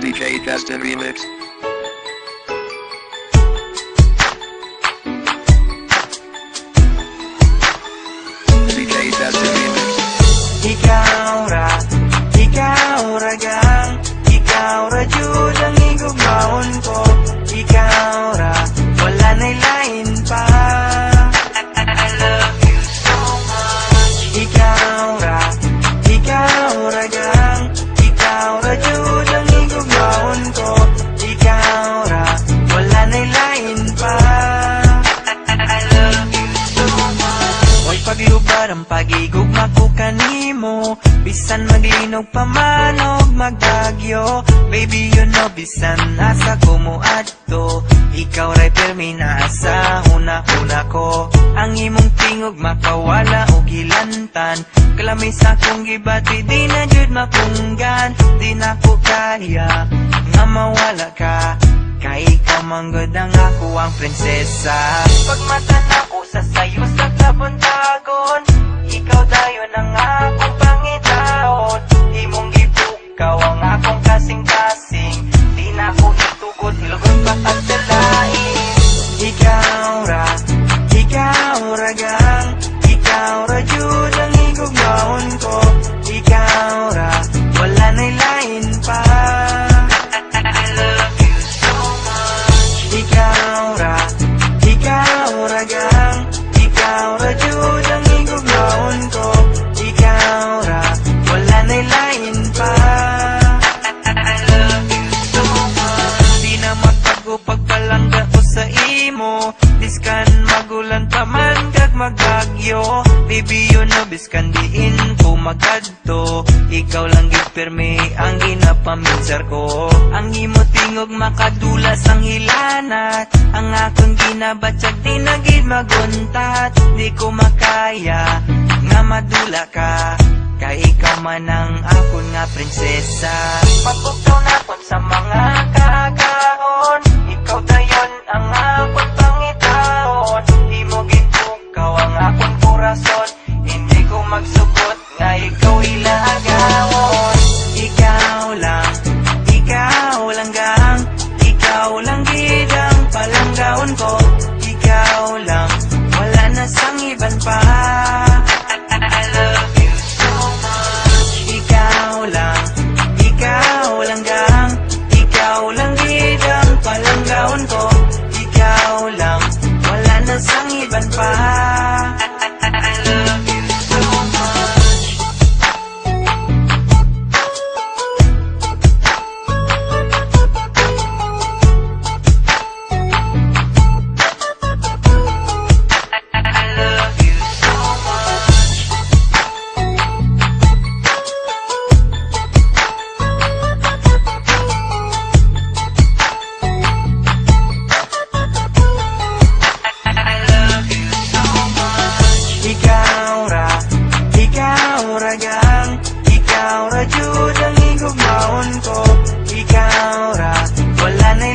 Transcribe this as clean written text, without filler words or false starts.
DJ Justin Remix. DJ Justin Remix. Ikaw ra gang, ikaw ra jud ang igugmaon ko. Ikaw ra, wala na'y lain pa. I love you so much. Ikaw ra gang, ikaw ra jud ang igugmaon ko. Ikaw ra, wala na'y lain pa. I love you so much. Oy paglubad ang pagigugma ko kanimo, bisan maglinog pa man og magbagyo. Baby you know bisan asa ko mo adto, ikaw ray permi na asa una ko. Ang imong tingog makawala og hilantan, kalamay sa akong gibati di na jud mapunggan. Di na ko kaya nga mawala ka, kay ikaw manggod ang ako ang prinsesa. Pagmata na ko sa sayo sa kabuntagon, ikaw dayon ang akong pangitaon. Imong gipukaw ang akong kasing-kasing, di na ko itugod hilugon pa at dalain. Ikaw ra gang, ikaw ra jud ang igugmaon ko. Ikaw ra, wala na'y lain pa. I love you so much. Ikaw ra gang, ikaw ra jud ang igugmaon ko. Ikaw ra, wala na'y lain pa. I love you so much. Di na magbago pagpalangga ko sa imo, diskan magulan pa man kag magagyo. Baby you know biskan diin ko magadto, ikaw lang gid permi ang ginapaminsar ko. Ang imo tingog makadulas ang hilanat, ang akong ginabatsag di na gid maguntat. Di ko makaya nga madula ka, kay ikaw man ang akon nga prinsesa. Pagpugtaw na kon sa mga kaagahon, ikaw dayon ang akon pangitaon. Di mo gintukaw ang akon korason, hindi ko magsubot nga ikaw ilagawon. Ikaw lang gang, ikaw lang gid ang palanggaon ko. Ikaw lang, wala na sang iban pa. I love you so much. Ikaw lang gang, ikaw lang gid ang palanggaon ko. Ikaw lang, wala na sang iban pa. I love you so much. I love you so much. I love you so much. Ikaw ra gang, ikaw ra jud ang igugmaon ko. Ikaw ra, wala na'y